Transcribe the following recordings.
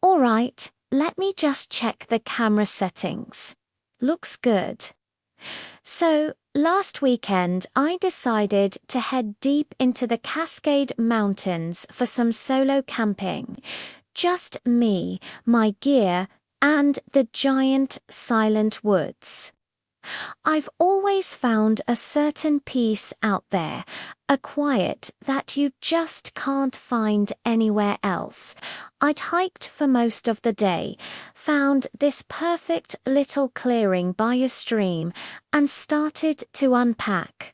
Alright, let me just check the camera settings. Looks good. So, last weekend I decided to head deep into the Cascade Mountains for some solo camping. Just me, my gear, and the giant silent woods. I've always found a certain peace out there, a quiet that you just can't find anywhere else. I'd hiked for most of the day, found this perfect little clearing by a stream, and started to unpack.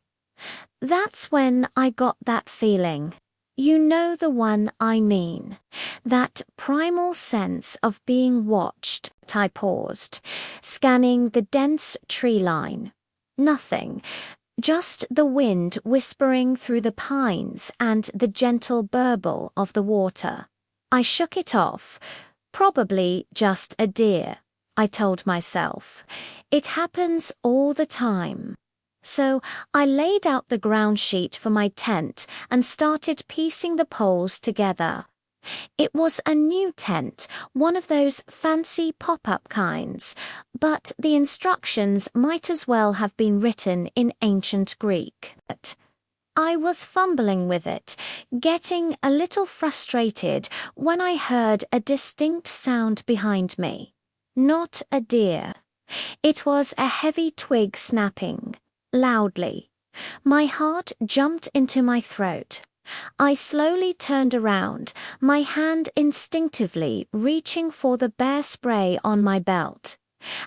That's when I got that feeling. You know the one I mean. That primal sense of being watched. I paused, scanning the dense tree line. Nothing, just the wind whispering through the pines and the gentle burble of the water. I shook it off. Probably just a deer, I told myself. It happens all the time. So I laid out the ground sheet for my tent and started piecing the poles together. It was a new tent, one of those fancy pop-up kinds, but the instructions might as well have been written in ancient Greek. I was fumbling with it, getting a little frustrated when I heard a distinct sound behind me. Not a deer. It was a heavy twig snapping. Loudly. My heart jumped into my throat. I slowly turned around, my hand instinctively reaching for the bear spray on my belt.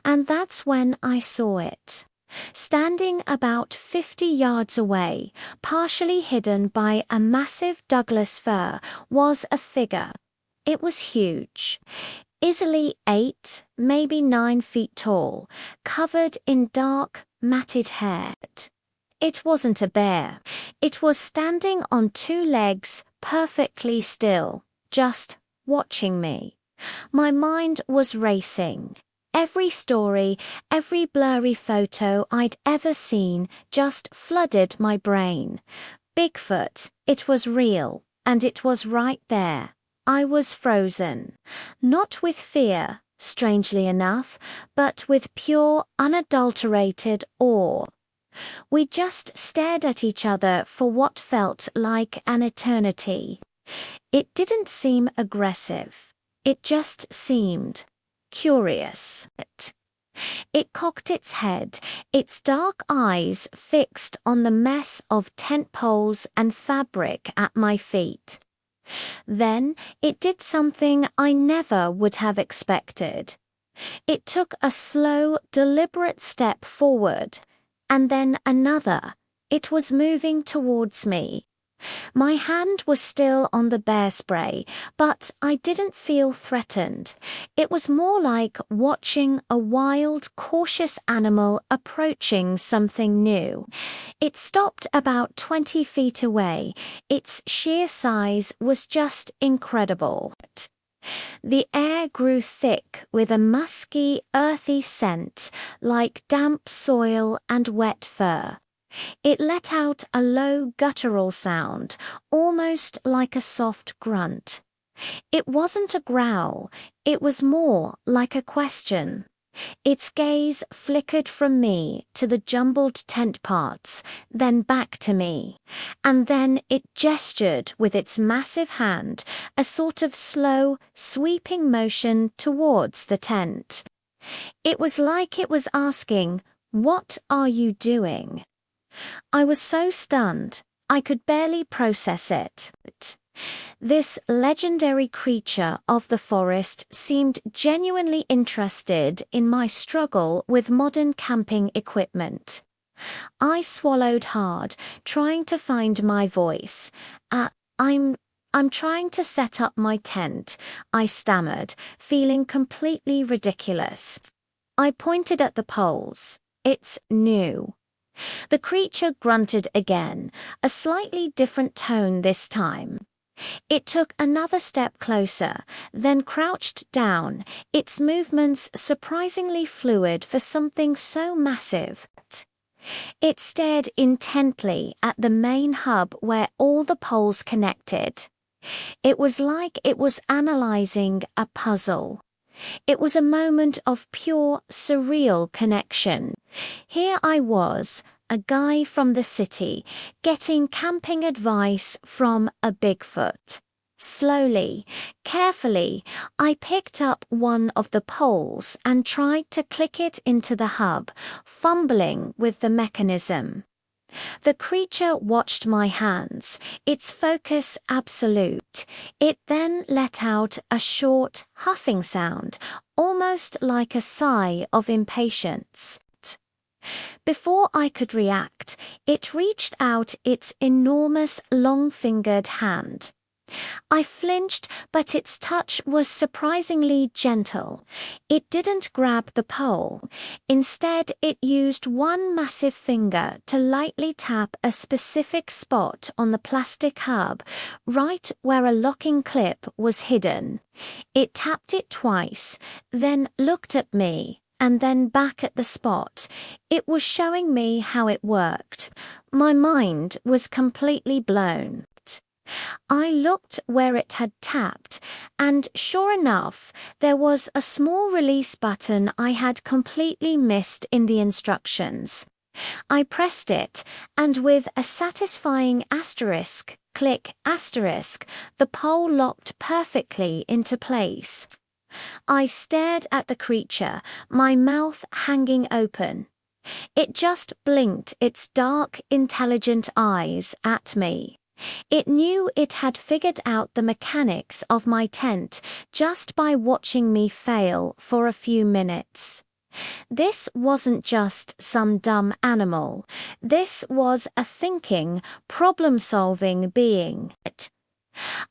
And that's when I saw it. Standing about 50 yards away, partially hidden by a massive Douglas fir, was a figure. It was huge. Easily 8, maybe 9 feet tall, covered in dark, matted hair. It wasn't a bear. It was standing on 2 legs, perfectly still, just watching me. My mind was racing. Every story, every blurry photo I'd ever seen just flooded my brain. Bigfoot, it was real, and it was right there. I was frozen. Not with fear, strangely enough, but with pure, unadulterated awe. We just stared at each other for what felt like an eternity. It didn't seem aggressive. It just seemed curious. It cocked its head, its dark eyes fixed on the mess of tent poles and fabric at my feet. Then it did something I never would have expected. It took a slow, deliberate step forward, and then another. It was moving towards me. My hand was still on the bear spray, but I didn't feel threatened. It was more like watching a wild, cautious animal approaching something new. It stopped about 20 feet away. Its sheer size was just incredible. The air grew thick with a musky, earthy scent, like damp soil and wet fur. It let out a low guttural sound, almost like a soft grunt. It wasn't a growl, it was more like a question. Its gaze flickered from me to the jumbled tent parts, then back to me, and then it gestured with its massive hand, a sort of slow, sweeping motion towards the tent. It was like it was asking, "What are you doing?" I was so stunned, I could barely process it. This legendary creature of the forest seemed genuinely interested in my struggle with modern camping equipment. I swallowed hard, trying to find my voice. I'm trying to set up my tent, I stammered, feeling completely ridiculous. I pointed at the poles. It's new. The creature grunted again, a slightly different tone this time. It took another step closer, then crouched down, its movements surprisingly fluid for something so massive. It stared intently at the main hub where all the poles connected. It was like it was analyzing a puzzle. It was a moment of pure, surreal connection. Here I was, a guy from the city, getting camping advice from a Bigfoot. Slowly, carefully, I picked up one of the poles and tried to click it into the hub, fumbling with the mechanism. The creature watched my hands, its focus absolute. It then let out a short, huffing sound, almost like a sigh of impatience. Before I could react, it reached out its enormous, long-fingered hand. I flinched, but its touch was surprisingly gentle. It didn't grab the pole. Instead, it used one massive finger to lightly tap a specific spot on the plastic hub, right where a locking clip was hidden. It tapped it twice, then looked at me, and then back at the spot. It was showing me how it worked. My mind was completely blown. I looked where it had tapped, and sure enough, there was a small release button I had completely missed in the instructions. I pressed it, and with a satisfying asterisk, click asterisk, the pole locked perfectly into place. I stared at the creature, my mouth hanging open. It just blinked its dark, intelligent eyes at me. It knew it had figured out the mechanics of my tent just by watching me fail for a few minutes. This wasn't just some dumb animal. This was a thinking, problem-solving being.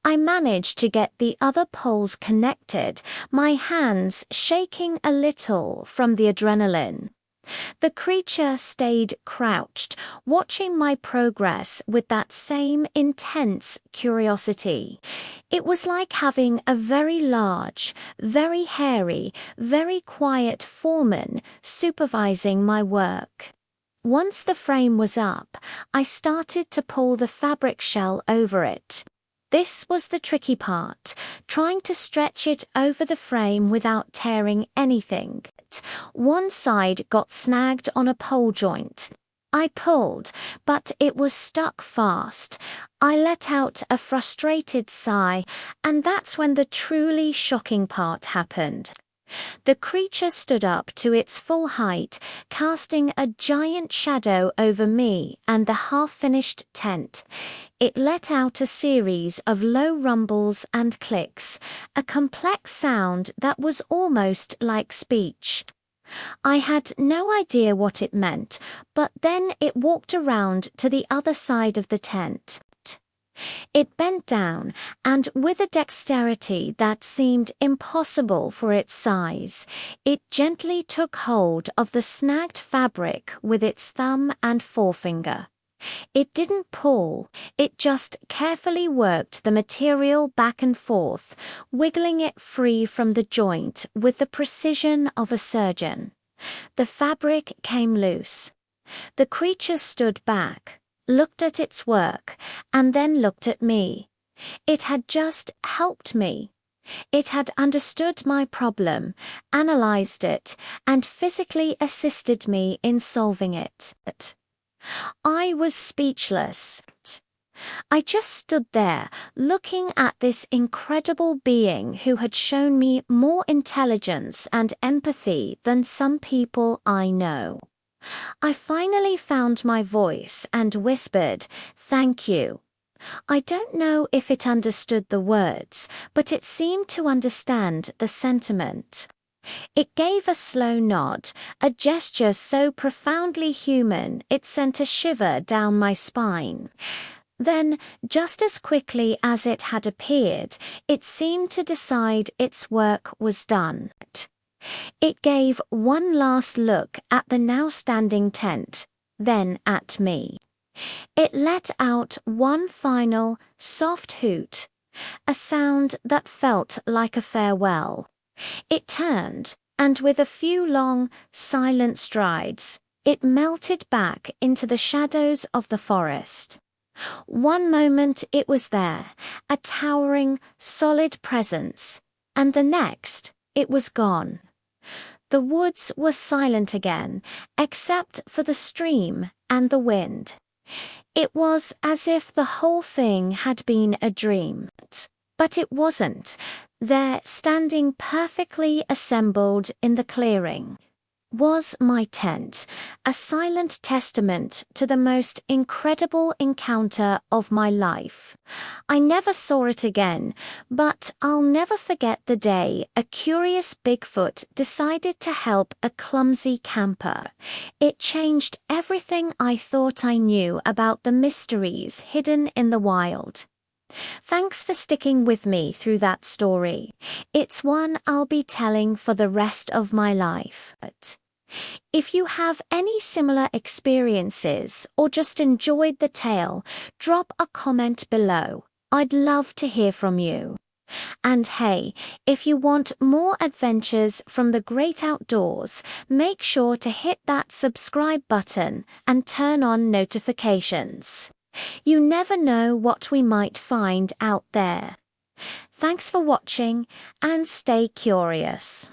I managed to get the other poles connected, my hands shaking a little from the adrenaline. The creature stayed crouched, watching my progress with that same intense curiosity. It was like having a very large, very hairy, very quiet foreman supervising my work. Once the frame was up, I started to pull the fabric shell over it. This was the tricky part, trying to stretch it over the frame without tearing anything. One side got snagged on a pole joint. I pulled, but it was stuck fast. I let out a frustrated sigh, and that's when the truly shocking part happened. The creature stood up to its full height, casting a giant shadow over me and the half-finished tent. It let out a series of low rumbles and clicks, a complex sound that was almost like speech. I had no idea what it meant, but then it walked around to the other side of the tent. It bent down, and with a dexterity that seemed impossible for its size, it gently took hold of the snagged fabric with its thumb and forefinger. It didn't pull, it just carefully worked the material back and forth, wiggling it free from the joint with the precision of a surgeon. The fabric came loose. The creature stood back, looked at its work, and then looked at me. It had just helped me. It had understood my problem, analyzed it, and physically assisted me in solving it. I was speechless. I just stood there, looking at this incredible being who had shown me more intelligence and empathy than some people I know. I finally found my voice and whispered, "Thank you." I don't know if it understood the words, but it seemed to understand the sentiment. It gave a slow nod, a gesture so profoundly human it sent a shiver down my spine. Then, just as quickly as it had appeared, it seemed to decide its work was done. It gave one last look at the now standing tent, then at me. It let out one final, soft hoot, a sound that felt like a farewell. It turned, and with a few long, silent strides, it melted back into the shadows of the forest. One moment it was there, a towering, solid presence, and the next it was gone. The woods were silent again, except for the stream and the wind. It was as if the whole thing had been a dream. But it wasn't. There, standing perfectly assembled in the clearing, was my tent, a silent testament to the most incredible encounter of my life. I never saw it again, but I'll never forget the day a curious Bigfoot decided to help a clumsy camper. It changed everything I thought I knew about the mysteries hidden in the wild. Thanks for sticking with me through that story. It's one I'll be telling for the rest of my life. If you have any similar experiences or just enjoyed the tale, drop a comment below. I'd love to hear from you. And hey, if you want more adventures from the great outdoors, make sure to hit that subscribe button and turn on notifications. You never know what we might find out there. Thanks for watching and stay curious.